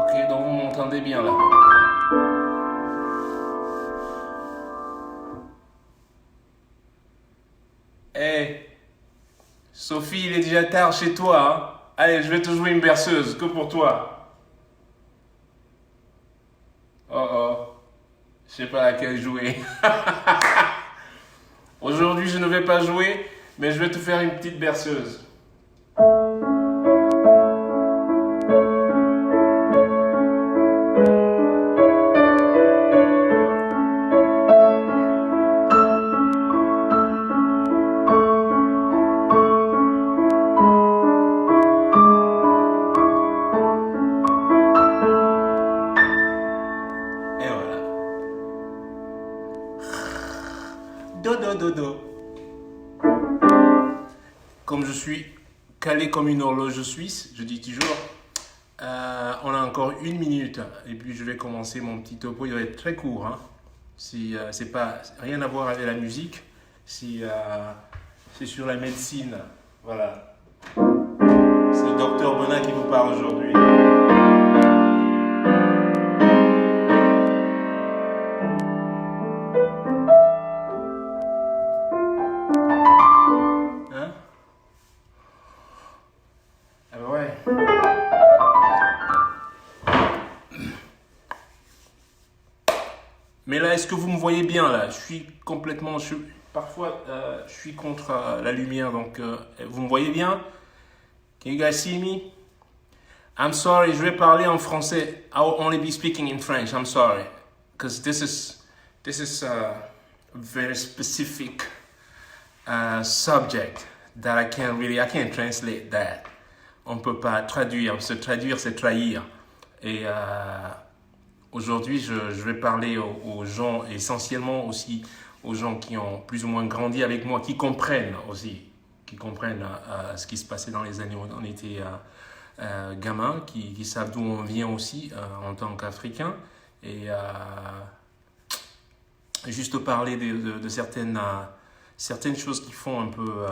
Ok, donc vous m'entendez bien là. Hey, Sophie, il est déjà tard chez toi, hein? Allez, je vais te jouer une berceuse, que pour toi. Oh oh, je sais pas laquelle jouer. Aujourd'hui, je ne vais pas jouer, mais je vais te faire une petite berceuse. Et voilà. Do do do do. Comme je suis calé comme une horloge suisse, je dis toujours, on a encore 1 minute et puis je vais commencer mon petit topo. Il va être très court, hein. Si, c'est pas rien à voir avec la musique, si, c'est sur la médecine. Voilà. C'est le docteur Bonin qui vous parle aujourd'hui. Hein? Ah bah ouais. Mais là, est-ce que vous me voyez bien là? Je suis complètement. Parfois, je suis contre la lumière, donc vous me voyez bien? Can you guys see me? I'm sorry, je vais parler en français. I will only be speaking in French. I'm sorry, because this is a very specific subject that I can't translate that. On ne peut pas traduire. Se traduire, c'est trahir. Et aujourd'hui, je vais parler aux gens, essentiellement aussi aux gens qui ont plus ou moins grandi avec moi, qui comprennent aussi, qui comprennent ce qui se passait dans les années où on était gamin, qui savent d'où on vient aussi en tant qu'Africain. Et juste parler de certaines choses qui font un peu...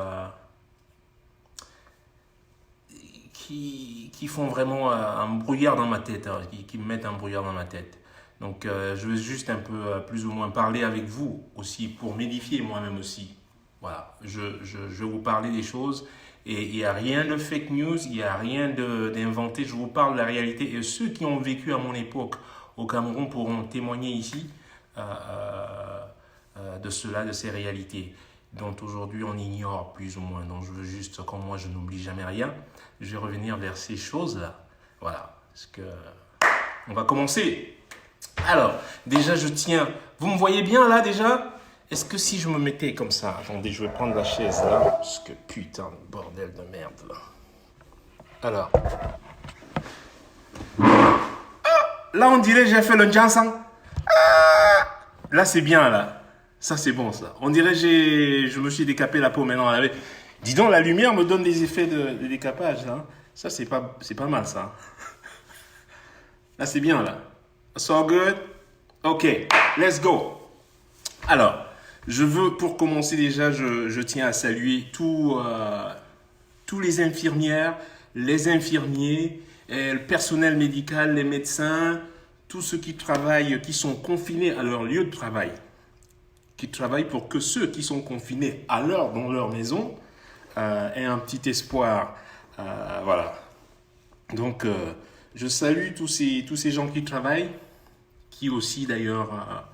qui font vraiment un brouillard dans ma tête, qui me mettent un brouillard dans ma tête. Donc je veux juste un peu plus ou moins parler avec vous aussi pour m'édifier moi-même aussi. Voilà, je vais vous parler des choses et il n'y a rien de fake news, il n'y a rien d'inventé, je vous parle de la réalité et ceux qui ont vécu à mon époque au Cameroun pourront témoigner ici de cela, de ces réalités dont aujourd'hui on ignore plus ou moins. Donc je veux juste, comme moi je n'oublie jamais rien, je vais revenir vers ces choses-là. Voilà, parce que on va commencer. Alors, déjà je tiens, vous me voyez bien là déjà? Est-ce que si je me mettais comme ça, attendez, je vais prendre la chaise là, parce que putain de bordel de merde là. Alors, là on dirait j'ai fait le Jansan. Là c'est bien là. Ça c'est bon ça. On dirait je me suis décapé la peau maintenant. Dis donc la lumière me donne des effets de décapage. Hein. Ça c'est pas mal ça. Là c'est bien là. So good. Ok, let's go. Alors, je veux pour commencer déjà, je tiens à saluer tous les infirmières, les infirmiers, le personnel médical, les médecins, tous ceux qui travaillent, qui sont confinés à leur lieu de travail. Qui travaillent pour que ceux qui sont confinés dans leur maison aient un petit espoir. Voilà. Donc, je salue tous ces gens qui travaillent, qui aussi d'ailleurs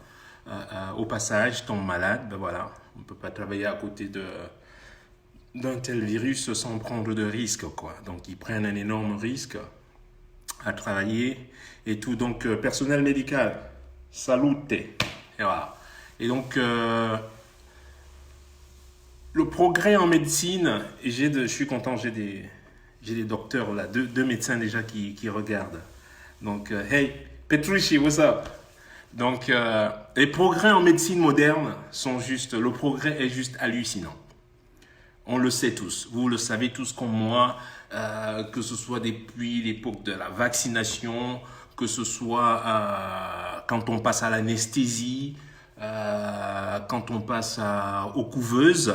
au passage tombe malade, ben voilà, on ne peut pas travailler à côté d'un tel virus sans prendre de risques, quoi. Donc ils prennent un énorme risque à travailler et tout. Donc personnel médical, salute. Et voilà. Et donc le progrès en médecine, et je suis content, j'ai des docteurs là, deux médecins déjà qui regardent. Donc hey Petrucci, what's up? Donc les progrès en médecine moderne sont juste, le progrès est juste hallucinant. On le sait tous, vous le savez tous comme moi, que ce soit depuis l'époque de la vaccination, que ce soit quand on passe à l'anesthésie, quand on passe aux couveuses.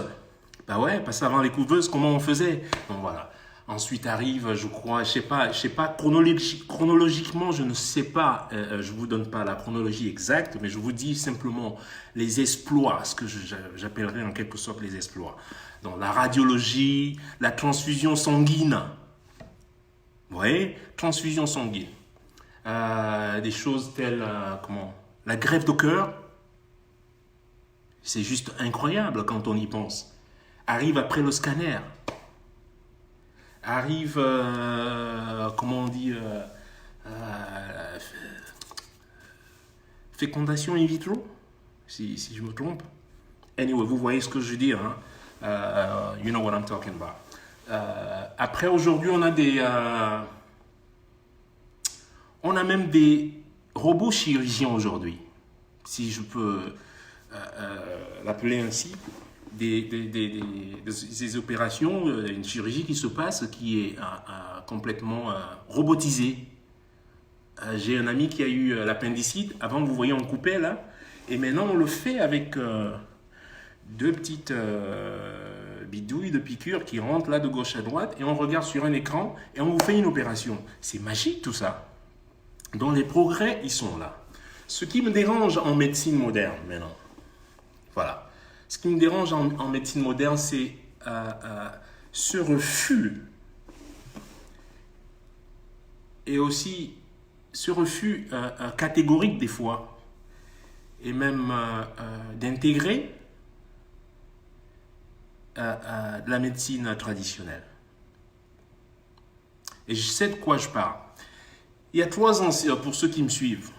Bah ouais, parce qu'avant les couveuses, comment on faisait? Donc voilà. Ensuite arrive, je crois, je sais pas chronologiquement, je ne sais pas, je vous donne pas la chronologie exacte, mais je vous dis simplement les exploits, ce que j'appellerais en quelque sorte les exploits. Donc la radiologie, la transfusion sanguine. Vous voyez, transfusion sanguine. Des choses telles, la greffe de cœur. C'est juste incroyable quand on y pense. Arrive après le scanner. Arrive, comment on dit, fécondation in vitro, si je me trompe. Anyway, vous voyez ce que je veux dire, hein? You know what I'm talking about. Après, aujourd'hui, on a même des robots chirurgiens aujourd'hui, si je peux l'appeler ainsi. Des opérations, une chirurgie qui se passe qui est complètement robotisée. J'ai un ami qui a eu l'appendicite. Avant, vous voyez, on coupait là. Et maintenant, on le fait avec deux petites bidouilles de piqûres qui rentrent là de gauche à droite. Et on regarde sur un écran et on vous fait une opération. C'est magique tout ça. Donc les progrès, ils sont là. Ce qui me dérange en médecine moderne maintenant, voilà. Ce qui me dérange en médecine moderne, c'est ce refus. Et aussi ce refus catégorique des fois. Et même d'intégrer de la médecine traditionnelle. Et je sais de quoi je parle. Il y a 3 ans, pour ceux qui me suivent,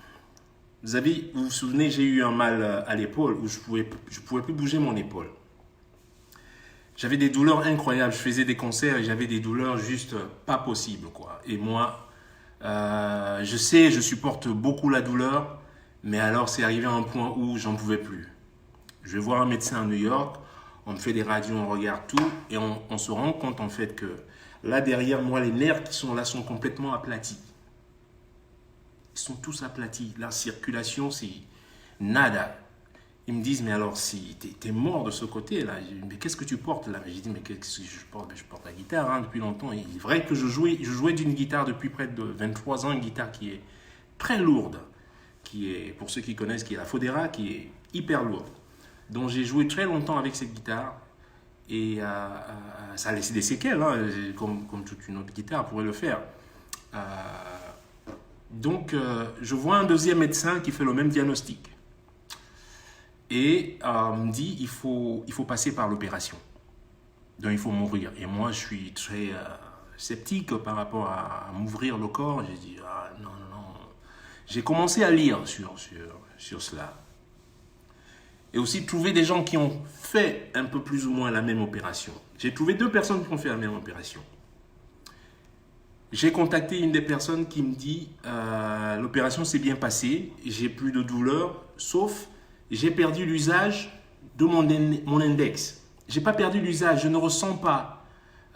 vous vous souvenez, j'ai eu un mal à l'épaule où je pouvais plus bouger mon épaule. J'avais des douleurs incroyables. Je faisais des concerts et j'avais des douleurs juste pas possibles, quoi. Et moi, je sais, je supporte beaucoup la douleur, mais alors c'est arrivé à un point où j'en pouvais plus. Je vais voir un médecin à New York, on me fait des radios, on regarde tout et on se rend compte en fait que là derrière moi, les nerfs qui sont là sont complètement aplatis. Ils sont tous aplatis. La circulation, c'est nada. Ils me disent, mais alors, si t'es mort de ce côté-là, mais qu'est-ce que tu portes là? J'ai dit, mais qu'est-ce que je porte? Je porte la guitare hein, depuis longtemps. Il est vrai que je jouais d'une guitare depuis près de 23 ans, une guitare qui est très lourde, qui est, pour ceux qui connaissent, qui est la Fodera, qui est hyper lourde. Donc j'ai joué très longtemps avec cette guitare et ça a laissé des séquelles, hein, comme toute une autre guitare pourrait le faire. Donc, je vois un deuxième médecin qui fait le même diagnostic. Et me dit, il faut passer par l'opération. Donc, il faut m'ouvrir. Et moi, je suis très sceptique par rapport à m'ouvrir le corps. J'ai dit, ah non. J'ai commencé à lire sur cela. Et aussi trouver des gens qui ont fait un peu plus ou moins la même opération. J'ai trouvé 2 personnes qui ont fait la même opération. J'ai contacté une des personnes qui me dit l'opération s'est bien passée, j'ai plus de douleur, sauf j'ai perdu l'usage de mon index. J'ai pas perdu l'usage, je ne ressens pas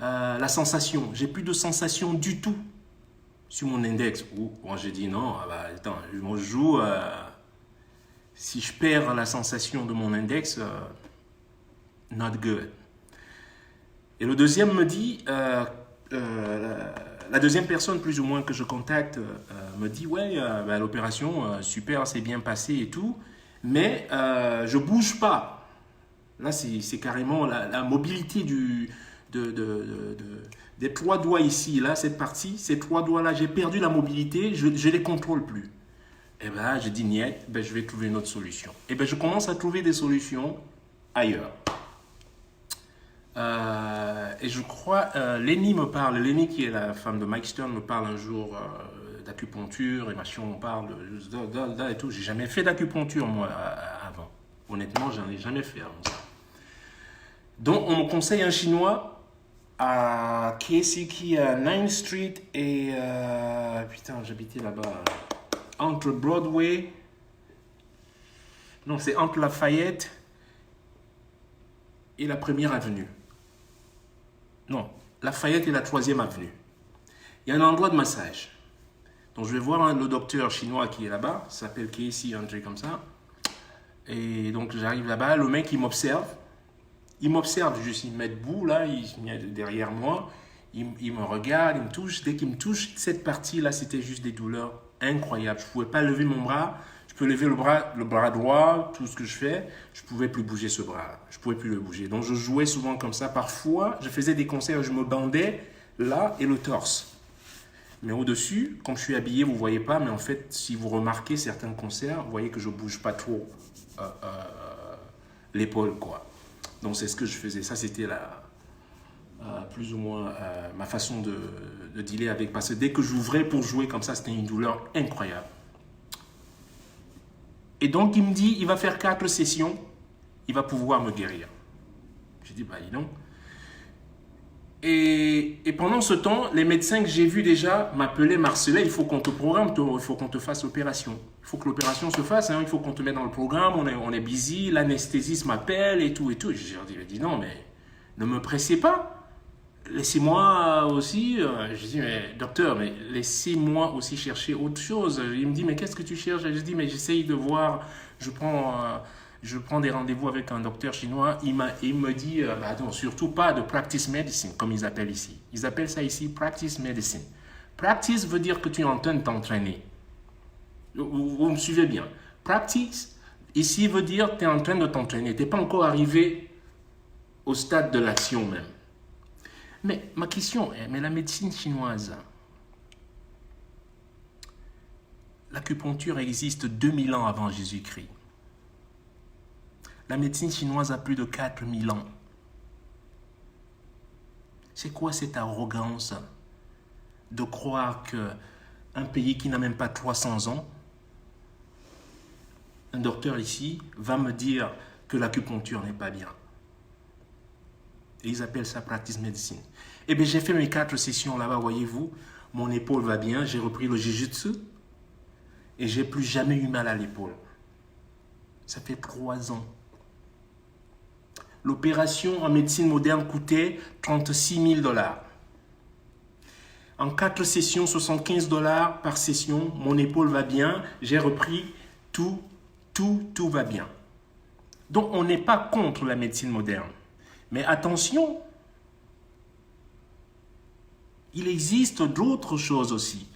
la sensation. J'ai plus de sensation du tout sur mon index. Moi j'ai dit non, attends, moi je joue. Si je perds la sensation de mon index, not good. Et le deuxième me dit. La deuxième personne, plus ou moins, que je contacte, me dit « Ouais, l'opération, super, c'est bien passé et tout, mais je ne bouge pas. » Là, c'est carrément la mobilité des 3 doigts ici, là, cette partie, ces 3 doigts-là, j'ai perdu la mobilité, je ne les contrôle plus. Et bien là, je dis niet, ben, je vais trouver une autre solution. Et bien je commence à trouver des solutions ailleurs. Et je crois, Lenny me parle, Lenny qui est la femme de Mike Stern me parle un jour d'acupuncture et machin, on parle et tout. J'ai jamais fait d'acupuncture moi avant. Honnêtement, j'en ai jamais fait avant ça. Donc on me conseille un chinois à Kesiki, à 9th Street et putain, j'habitais là-bas entre Broadway, non c'est entre Lafayette et la Première Avenue. Non, Lafayette et la 3e Avenue. Il y a un endroit de massage. Donc je vais voir le docteur chinois qui est là-bas, il s'appelle Casey, un truc comme ça. Et donc j'arrive là-bas, le mec il m'observe. Il m'observe, juste il me met debout là, il se met derrière moi. Il me regarde, il me touche. Dès qu'il me touche, cette partie-là, c'était juste des douleurs incroyables. Je ne pouvais pas lever mon bras. Je peux lever le bras droit, tout ce que je fais. Je ne pouvais plus bouger ce bras. Je ne pouvais plus le bouger. Donc, je jouais souvent comme ça. Parfois, je faisais des concerts où je me bandais là et le torse. Mais au-dessus, comme je suis habillé, vous ne voyez pas. Mais en fait, si vous remarquez certains concerts, vous voyez que je ne bouge pas trop l'épaule, quoi. Donc, c'est ce que je faisais. Ça, c'était plus ou moins ma façon de dealer avec. Parce que dès que j'ouvrais pour jouer comme ça, c'était une douleur incroyable. Et donc, il me dit, il va faire 4 sessions, il va pouvoir me guérir. J'ai dit, bah, dis donc. Et pendant ce temps, les médecins que j'ai vus déjà m'appelaient, m'harcelaient, il faut qu'on te programme, il faut qu'on te fasse l'opération. Il faut que l'opération se fasse, hein, il faut qu'on te mette dans le programme, on est busy, l'anesthésiste m'appelle et tout et tout. Je leur dis, non, mais ne me pressez pas. Laissez-moi aussi, je dis, mais docteur, mais laissez-moi aussi chercher autre chose. Il me dit, mais qu'est-ce que tu cherches? Je dis, mais j'essaye de voir, je prends des rendez-vous avec un docteur chinois. Il me dit, bah non, surtout pas de practice medicine, comme ils appellent ici. Ils appellent ça ici practice medicine. Practice veut dire que tu es en train de t'entraîner. Vous me suivez bien. Practice, ici, veut dire que tu es en train de t'entraîner. Tu n'es pas encore arrivé au stade de l'action même. Mais ma question est, mais la médecine chinoise, l'acupuncture existe 2000 ans avant Jésus-Christ. La médecine chinoise a plus de 4000 ans. C'est quoi cette arrogance de croire qu'un pays qui n'a même pas 300 ans, un docteur ici va me dire que l'acupuncture n'est pas bien? Et ils appellent ça practice medicine. Eh bien, j'ai fait mes 4 sessions là-bas, voyez-vous. Mon épaule va bien, j'ai repris le jiu-jitsu et j'ai plus jamais eu mal à l'épaule. Ça fait 3 ans. L'opération en médecine moderne coûtait 36 000 $. En 4 sessions, 75 $ par session, mon épaule va bien, j'ai repris, tout va bien. Donc, on n'est pas contre la médecine moderne. Mais attention, il existe d'autres choses aussi.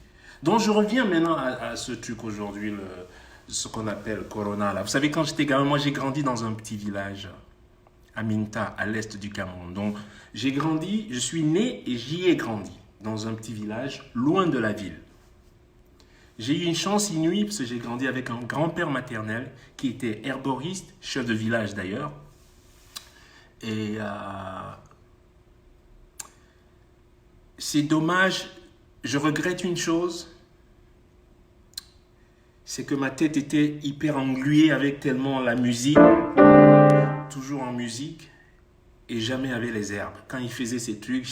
Donc je reviens maintenant à ce truc aujourd'hui, ce qu'on appelle Corona. Là. Vous savez, quand j'étais gamin, moi j'ai grandi dans un petit village, à Minta, à l'est du Cameroun. Donc j'ai grandi, je suis né et j'y ai grandi, dans un petit village, loin de la ville. J'ai eu une chance inouïe parce que j'ai grandi avec un grand-père maternel qui était herboriste, chef de village d'ailleurs. Et c'est dommage, je regrette une chose, c'est que ma tête était hyper engluée avec tellement la musique, toujours en musique, et jamais avec les herbes. Quand il faisait ces trucs,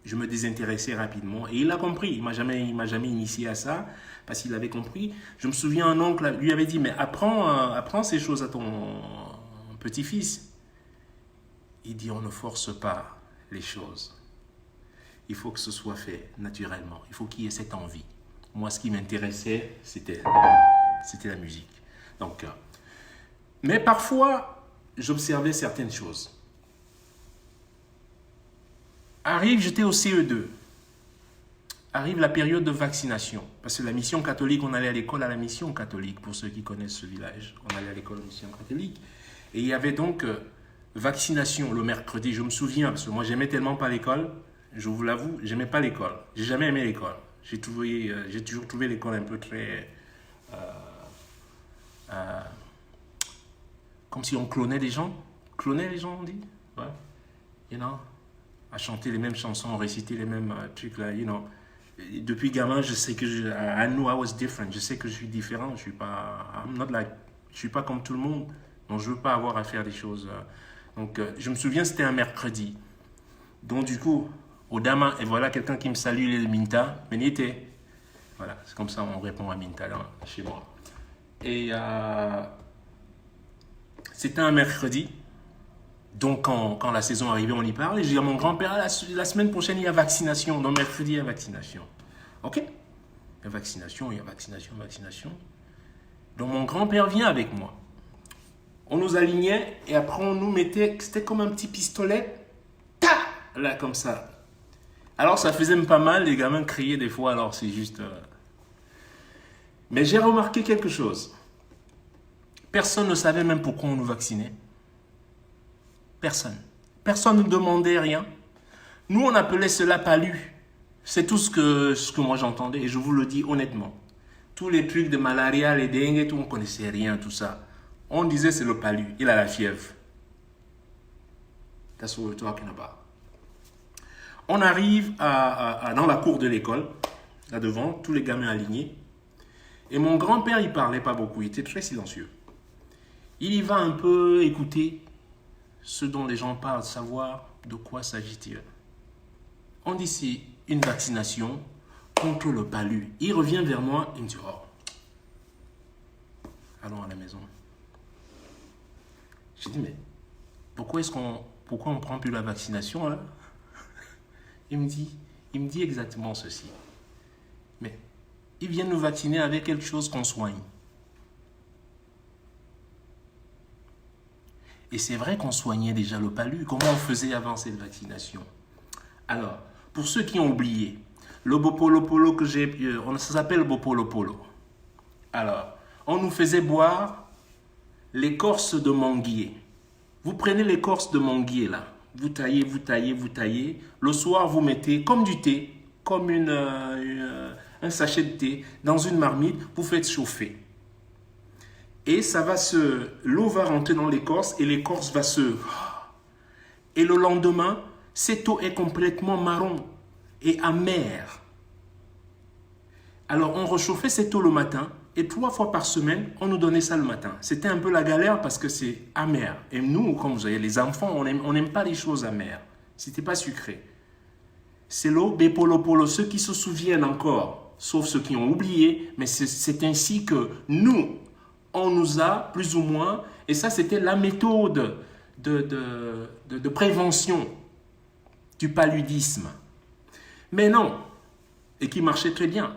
je me désintéressais rapidement. Et il a compris, il m'a jamais initié à ça, parce qu'il avait compris. Je me souviens, un oncle lui avait dit, mais apprends ces choses à ton petit-fils. Il dit, on ne force pas les choses. Il faut que ce soit fait naturellement. Il faut qu'il y ait cette envie. Moi, ce qui m'intéressait, c'était la musique. Donc, mais parfois, j'observais certaines choses. J'étais au CE2. Arrive la période de vaccination. Parce que la mission catholique, on allait à l'école à la mission catholique, pour ceux qui connaissent ce village. On allait à l'école à la mission catholique. Et il y avait donc vaccination le mercredi. Je me souviens, parce que moi, j'aimais tellement pas l'école. Je vous l'avoue, j'aimais pas l'école. J'ai jamais aimé l'école. J'ai toujours trouvé l'école un peu très euh, comme si on clonait des gens. Clonait les gens, on dit. Ouais. You know, à chanter les mêmes chansons, réciter les mêmes trucs là, you know. Et depuis gamin, je sais que I knew I was different. Je sais que je suis différent. Je suis pas, je suis pas comme tout le monde. Donc je veux pas avoir à faire des choses. Donc je me souviens, c'était un mercredi. Donc du coup, au Dama, et voilà quelqu'un qui me salue, les Minta, Benite. Voilà, c'est comme ça on répond à Minta là, chez moi. Et c'était un mercredi. Donc, quand la saison arrivait, on y parle. Et je dis à mon grand-père, la semaine prochaine, il y a vaccination. Donc, mercredi, il y a vaccination. OK? Il y a vaccination, il y a vaccination, vaccination. Donc, mon grand-père vient avec moi. On nous alignait et après, on nous mettait, c'était comme un petit pistolet. Ta! Là, comme ça. Alors, ça faisait même pas mal. Les gamins criaient des fois. Alors, c'est juste... Mais j'ai remarqué quelque chose. Personne ne savait même pourquoi on nous vaccinait. Personne. Personne ne demandait rien. Nous, on appelait cela palu. C'est tout ce que moi j'entendais. Et je vous le dis honnêtement. Tous les trucs de malaria, les dengue et tout, on ne connaissait rien, tout ça. On disait c'est le palu. Il a la fièvre. That's what we're talking about. On arrive dans la cour de l'école, là devant, tous les gamins alignés. Et mon grand-père, il ne parlait pas beaucoup. Il était très silencieux. Il y va un peu écouter ce dont les gens parlent, savoir de quoi s'agit-il. On dit c'est une vaccination contre le palu. Il revient vers moi, il me dit, oh, allons à la maison. J'ai dit, mais pourquoi on ne prend plus la vaccination là? Il me dit exactement ceci. Mais ils viennent nous vacciner avec quelque chose qu'on soigne. Et c'est vrai qu'on soignait déjà le palu. Comment on faisait avant cette vaccination? Alors, pour ceux qui ont oublié, le Bopolo que j'ai... ça s'appelle Bopolo. Alors, on nous faisait boire l'écorce de manguier. Vous prenez l'écorce de manguier là. Vous taillez. Le soir, vous mettez comme du thé, comme un sachet de thé dans une marmite. Vous faites chauffer. Et l'eau va rentrer dans l'écorce et l'écorce va Et le lendemain, cette eau est complètement marron et amère. Alors, on réchauffait cette eau le matin et 3 fois par semaine, on nous donnait ça le matin. C'était un peu la galère parce que c'est amer. Et nous, comme vous voyez, les enfants, on n'aime pas les choses amères. C'était pas sucré. C'est l'eau Bepolo. Ceux qui se souviennent encore, sauf ceux qui ont oublié, mais c'est ainsi que nous, on nous a plus ou moins, et ça c'était la méthode de prévention du paludisme. Mais non, et qui marchait très bien.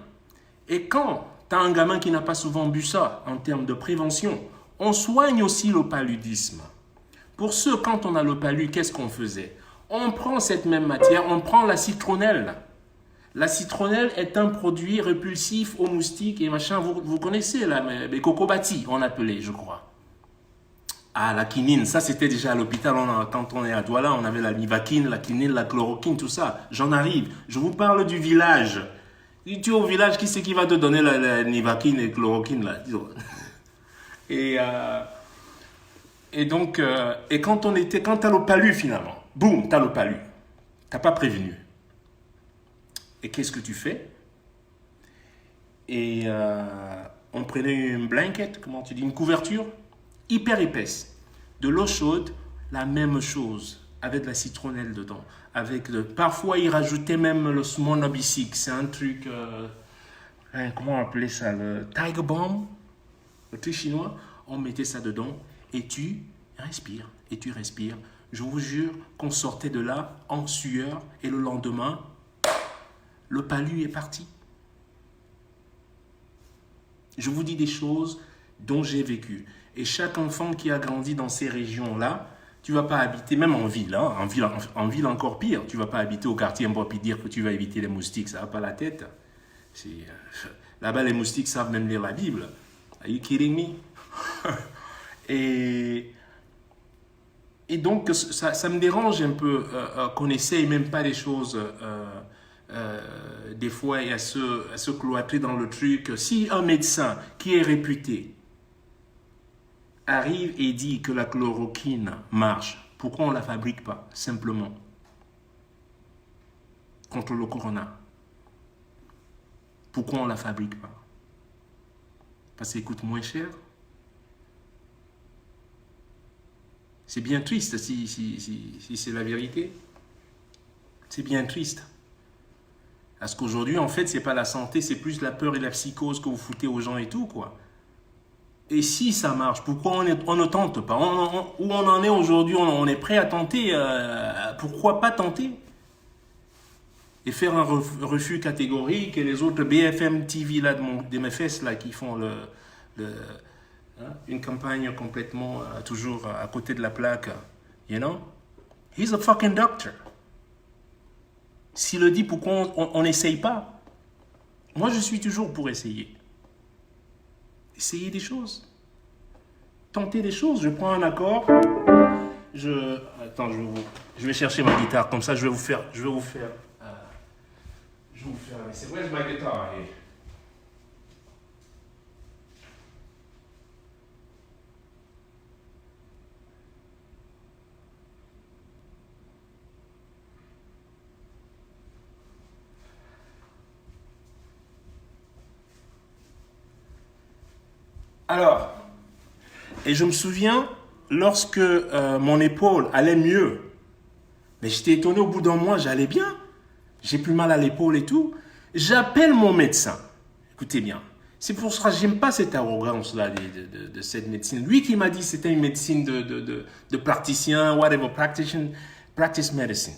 Et quand tu as un gamin qui n'a pas souvent bu ça en termes de prévention, on soigne aussi le paludisme. Pour ceux, quand on a le palu, qu'est-ce qu'on faisait? On prend cette même matière, on prend la citronnelle. La citronnelle est un produit répulsif aux moustiques et machin. Vous connaissez là, les cocobati, on appelait, je crois. Ah, la quinine, ça c'était déjà à l'hôpital. Quand on est à Douala, on avait la livaquine, la quinine, la chloroquine, tout ça. J'en arrive. Je vous parle du village. Si tu es au village, qui c'est qui va te donner la livaquine et la chloroquine là? Et donc, quand tu as le palu finalement, boum, tu as le palu. Tu n'as pas prévenu. Et qu'est-ce que tu fais? Et on prenait une blanket, comment tu dis, une couverture hyper épaisse. De l'eau chaude, la même chose, avec de la citronnelle dedans. Parfois, ils rajoutaient même le Smonobisic. C'est un truc, comment on appelait ça? Le Tiger Balm, le truc chinois. On mettait ça dedans et tu respires. Je vous jure qu'on sortait de là en sueur et le lendemain, le palu est parti. Je vous dis des choses dont j'ai vécu. Et chaque enfant qui a grandi dans ces régions-là, tu ne vas pas habiter, même en ville, hein, en ville encore pire, tu ne vas pas habiter au quartier Mbop et dire que tu vas éviter les moustiques, ça n'a pas la tête. Là-bas, les moustiques savent même lire la Bible. Are you kidding me? Et donc, ça me dérange un peu qu'on essaye même pas les choses des fois et à se cloîtrer dans le truc. Si un médecin qui est réputé arrive et dit que la chloroquine marche, pourquoi on ne la fabrique pas, simplement, contre le corona? Pourquoi on ne la fabrique pas? Parce qu'elle coûte moins cher. C'est bien triste si c'est la vérité. C'est bien triste. Parce qu'aujourd'hui, en fait, c'est pas la santé, c'est plus la peur et la psychose que vous foutez aux gens et tout, quoi. Et si ça marche, pourquoi on ne tente pas? Où on en est aujourd'hui, on est prêt à tenter. Pourquoi pas tenter? Et faire un refus catégorique, et les autres BFM TV là, de mes fesses là, qui font une campagne complètement toujours à côté de la plaque. You know? He's a fucking doctor. S'il le dit, pourquoi on n'essaye pas? Moi, je suis toujours pour essayer. Essayer des choses. Tenter des choses. Je prends un accord. Attends, je vais chercher ma guitare. Comme ça, je vais vous faire. C'est where's my guitar here? Alors, et je me souviens, lorsque mon épaule allait mieux, mais j'étais étonné au bout d'un mois, j'allais bien. J'ai plus mal à l'épaule et tout. J'appelle mon médecin. Écoutez bien. C'est pour ça que j'aime pas cette arrogance-là de cette médecine. Lui qui m'a dit que c'était une médecine de praticien, whatever, practice medicine.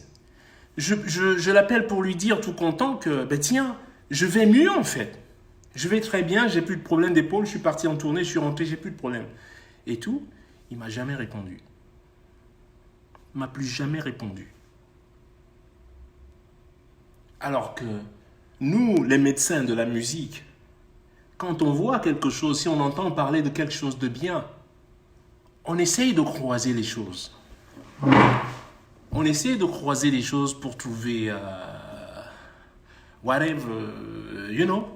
Je l'appelle pour lui dire tout content que, ben tiens, je vais mieux en fait. Je vais très bien, j'ai plus de problème d'épaule, je suis parti en tournée, je suis rentré, j'ai plus de problème. Et tout, il m'a jamais répondu. Il m'a plus jamais répondu. Alors que nous, les médecins de la musique, quand on voit quelque chose, si on entend parler de quelque chose de bien, on essaye de croiser les choses. On essaye de croiser les choses pour trouver whatever, you know,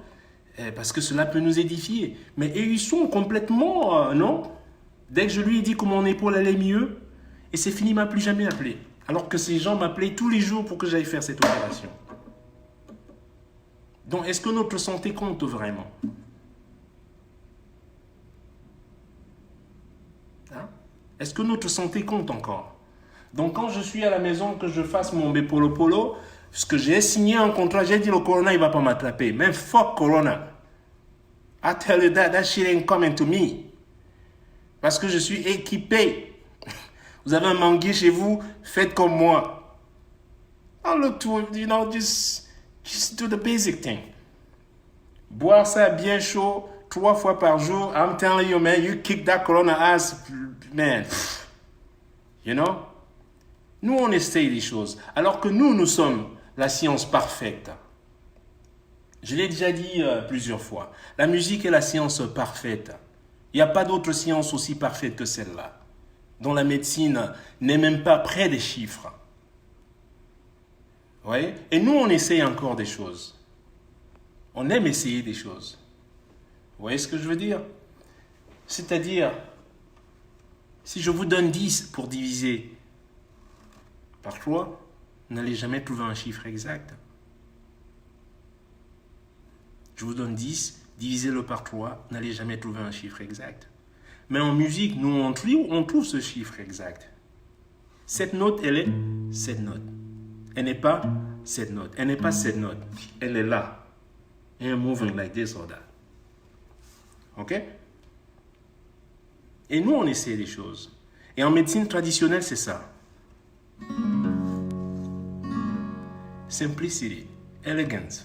parce que cela peut nous édifier. Mais ils sont complètement, non. Dès que je lui ai dit que mon épaule allait mieux, et c'est fini, il ne m'a plus jamais appelé. Alors que ces gens m'appelaient tous les jours pour que j'aille faire cette opération. Donc, est-ce que notre santé compte vraiment? Hein? Est-ce que notre santé compte encore? Donc, quand je suis à la maison, que je fasse mon Bepolo, parce que j'ai signé un contrat, j'ai dit le corona, il ne va pas m'attraper. Même fuck corona. I tell you that shit ain't coming to me. Parce que je suis équipé. Vous avez un manguier chez vous, faites comme moi. Don't look to, you know, just do the basic thing. Boire ça bien chaud, 3 fois par jour. I'm telling you, man, you kick that corona ass, man. You know? Nous, on essaye les choses. Alors que nous sommes la science parfaite. Je l'ai déjà dit plusieurs fois. La musique est la science parfaite. Il n'y a pas d'autre science aussi parfaite que celle-là, dont la médecine n'est même pas près des chiffres. Vous voyez? Et nous, on essaye encore des choses. On aime essayer des choses. Vous voyez ce que je veux dire? C'est-à-dire, si je vous donne 10 pour diviser par 3, vous n'allez jamais trouver un chiffre exact. Je vous donne 10, divisez-le par 3, vous n'allez jamais trouver un chiffre exact. Mais en musique, nous, on trouve ce chiffre exact. Cette note, elle est cette note. Elle n'est pas cette note. Elle n'est pas cette note. Elle est là. And moving like this or that. OK? Et nous, on essaie des choses. Et en médecine traditionnelle, c'est ça. Simplicity. Elegance.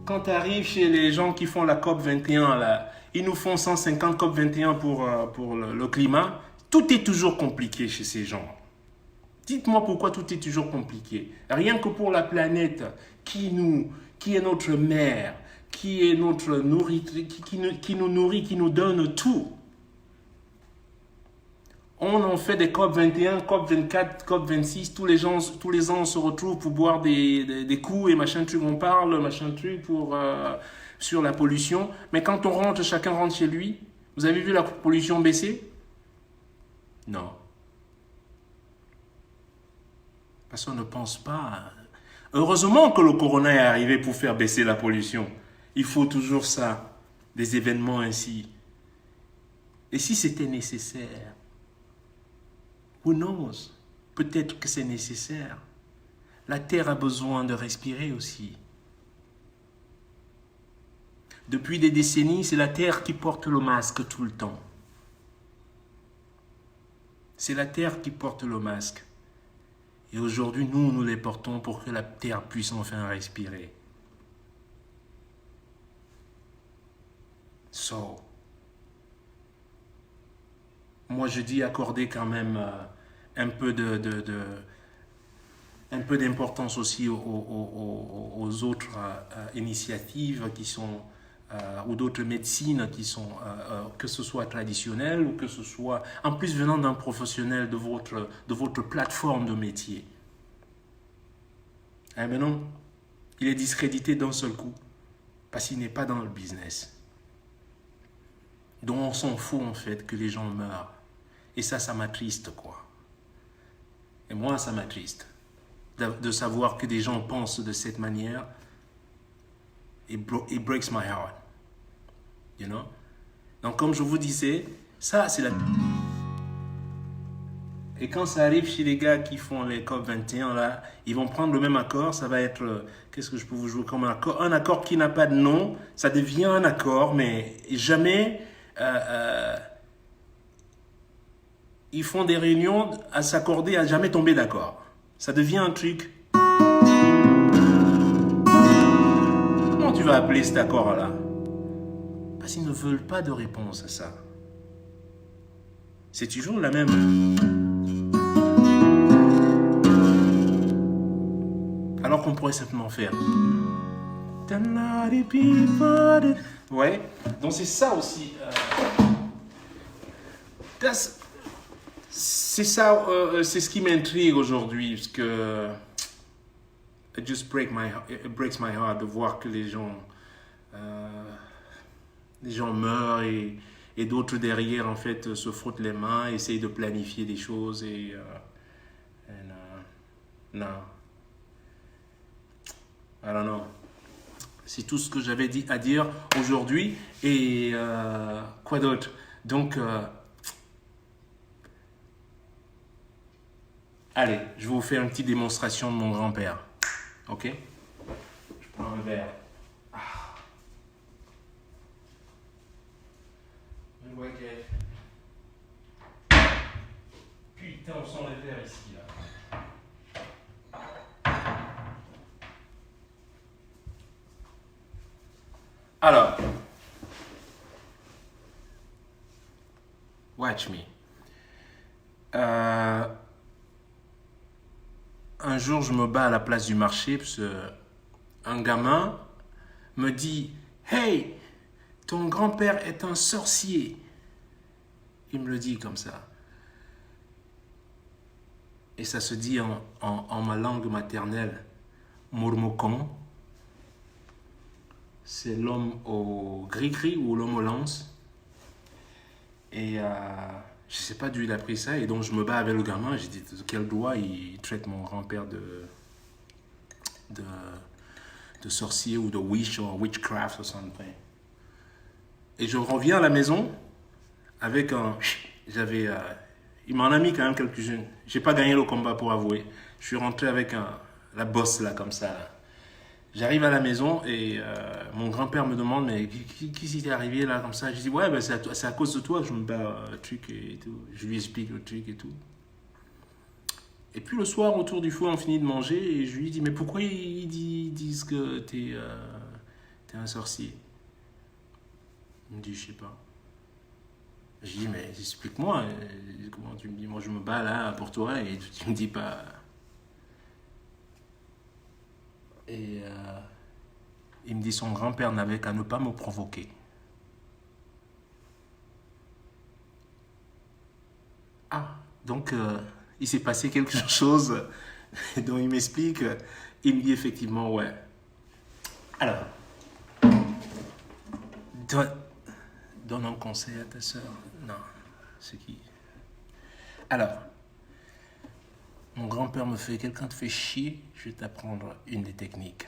Quand tu arrives chez les gens qui font la COP 21, là, ils nous font 150 COP 21 pour le climat. Tout est toujours compliqué chez ces gens. Dites-moi pourquoi tout est toujours compliqué. Rien que pour la planète qui est notre mère, qui est notre nourriture, qui nous nourrit, qui nous donne tout. On en fait des COP 21, COP 24, COP 26. Tous les ans, on se retrouve pour boire des coups et machin truc. On parle, machin truc sur la pollution. Mais quand on rentre, chacun rentre chez lui. Vous avez vu la pollution baisser? Non. Parce qu'on ne pense pas. Heureusement que le corona est arrivé pour faire baisser la pollution. Il faut toujours ça. Des événements ainsi. Et si c'était nécessaire? Who knows? Peut-être que c'est nécessaire. La Terre a besoin de respirer aussi. Depuis des décennies, c'est la Terre qui porte le masque tout le temps. C'est la Terre qui porte le masque. Et aujourd'hui, nous les portons pour que la Terre puisse enfin respirer. So, moi je dis accorder quand même un peu d'importance aussi aux autres initiatives qui sont ou d'autres médecines qui sont que ce soit traditionnelles ou que ce soit en plus venant d'un professionnel de votre plateforme de métier. Mais non, il est discrédité d'un seul coup parce qu'il n'est pas dans le business. Donc on s'en fout en fait que les gens meurent. Et ça m'attriste quoi. Et moi ça m'attriste de savoir que des gens pensent de cette manière. It breaks my heart. You know? Donc comme je vous disais, ça c'est la... Et quand ça arrive chez les gars qui font les COP 21 là, ils vont prendre le même accord, ça va être... qu'est-ce que je peux vous jouer comme accord? Un accord qui n'a pas de nom, ça devient un accord, mais jamais... ils font des réunions à s'accorder, à jamais tomber d'accord. Ça devient un truc... Comment tu vas appeler cet accord-là? Parce qu'ils ne veulent pas de réponse à ça. C'est toujours la même. Alors qu'on pourrait simplement faire. Ouais, donc c'est ça aussi. C'est ça, c'est ce qui m'intrigue aujourd'hui, parce que it breaks my heart de voir que les gens meurent et d'autres derrière en fait se frottent les mains, essayent de planifier des choses non, I don't know. C'est tout ce que j'avais à dire aujourd'hui et quoi d'autre? Donc allez, je vais vous faire une petite démonstration de mon grand-père. Ok? Je prends un verre. Putain, on sent les verres ici, là. Alors, watch me. Un jour, je me bats à la place du marché parce qu'un gamin me dit « Hey, ton grand-père est un sorcier. » Il me le dit comme ça. Et ça se dit en ma langue maternelle, Murmukon. C'est l'homme au gris-gris ou l'homme aux lances. Et je ne sais pas d'où il a pris ça. Et donc je me bats avec le gamin. J'ai dit de quel droit il traite mon grand-père de sorcier ou de witch ou witchcraft ou something. Et je reviens à la maison avec un... il m'en a mis quand même quelques-unes. J'ai pas gagné le combat pour avouer. Je suis rentré avec la bosse là comme ça. Là. J'arrive à la maison et mon grand-père me demande mais qui s'est arrivé là comme ça. Je dis ouais ben, c'est à cause de toi que je me bats le truc et tout. Je lui explique le truc et tout. Et puis le soir autour du feu on finit de manger et je lui dis mais pourquoi ils disent que t'es un sorcier? Il me dit je sais pas. Je dis, mais explique-moi, comment tu me dis, moi je me bats là pour toi et tu me dis pas. Et il me dit, son grand-père n'avait qu'à ne pas me provoquer. Ah, donc il s'est passé quelque chose dont il m'explique. Il me dit effectivement, ouais. Alors, donne un conseil à ta soeur. Non, c'est qui? Alors, mon grand-père me fait, quelqu'un te fait chier, je vais t'apprendre une des techniques.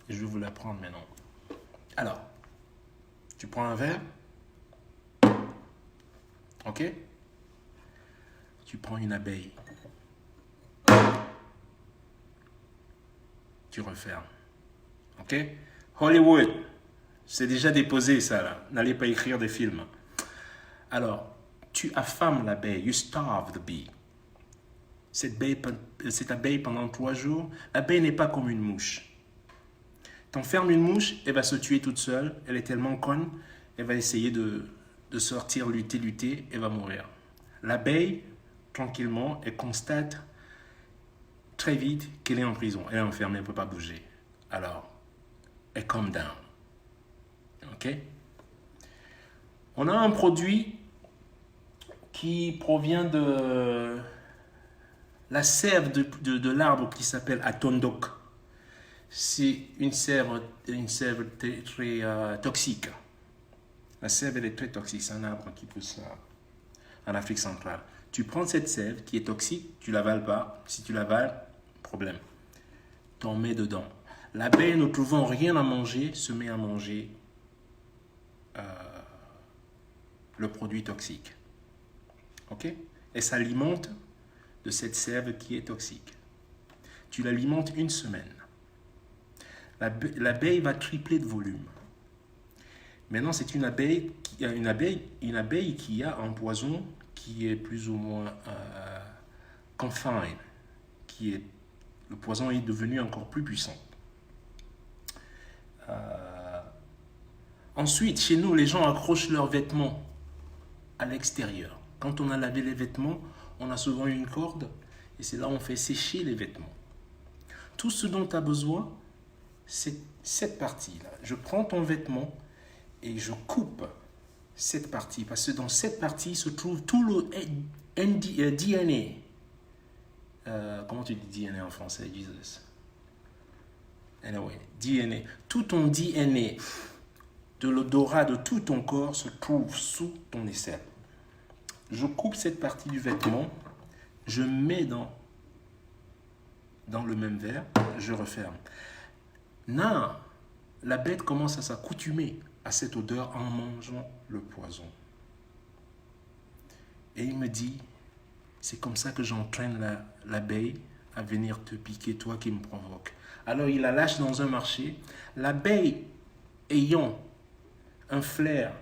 Je vais vous l'apprendre maintenant. Alors, tu prends un verre, ok? Tu prends une abeille, tu refermes, ok? Hollywood, c'est déjà déposé ça là, n'allez pas écrire des films. Alors, tu affames l'abeille, you starve the bee. Cette abeille pendant 3 jours, l'abeille n'est pas comme une mouche. T'enfermes une mouche, elle va se tuer toute seule, elle est tellement conne, elle va essayer de sortir, lutter, elle va mourir. L'abeille, tranquillement, elle constate très vite qu'elle est en prison, elle est enfermée, elle ne peut pas bouger. Alors, elle calm down. Ok? On a un produit qui provient de la sève de l'arbre qui s'appelle Atondok. C'est une sève très toxique. La sève, elle est très toxique. C'est un arbre qui pousse en Afrique centrale. Tu prends cette sève qui est toxique, tu ne l'avales pas. Si tu l'avales, problème. T'en mets dedans. L'abeille, ne trouvant rien à manger, se met à manger le produit toxique. Ok? Elle s'alimente de cette sève qui est toxique. Tu l'alimentes 1 semaine. L'abeille va tripler de volume. Maintenant, c'est une abeille qui a un poison qui est plus ou moins confined. Le poison est devenu encore plus puissant. Ensuite, chez nous, les gens accrochent leurs vêtements à l'extérieur. Quand on a lavé les vêtements, on a souvent une corde et c'est là où on fait sécher les vêtements. Tout ce dont tu as besoin, c'est cette partie-là. Je prends ton vêtement et je coupe cette partie parce que dans cette partie se trouve tout le DNA. Comment tu dis DNA en français, Jesus? Anyway, DNA. Tout ton DNA de l'odorat de tout ton corps se trouve sous ton aisselle. Je coupe cette partie du vêtement, je mets dans le même verre, je referme. Non, la bête commence à s'accoutumer à cette odeur en mangeant le poison. Et il me dit, c'est comme ça que j'entraîne l'abeille à venir te piquer, toi qui me provoque. Alors il la lâche dans un marché. L'abeille, ayant un flair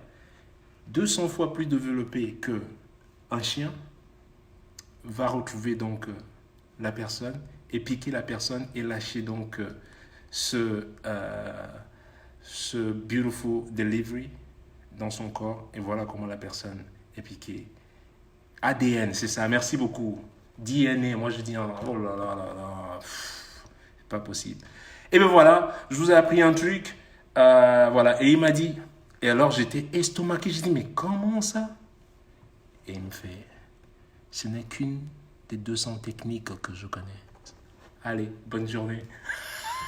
200 fois plus développé qu'un chien, va retrouver donc la personne et piquer la personne et lâcher donc ce beautiful delivery dans son corps. Et voilà comment la personne est piquée. ADN, c'est ça. Merci beaucoup. DNA, moi je dis, oh là là là là, c'est pas possible. Et bien voilà, je vous ai appris un truc. Voilà, et il m'a dit, et alors j'étais estomaqué, j'ai dit, mais comment ça? Et il me fait, ce n'est qu'une des 200 techniques que je connais. Allez, bonne journée.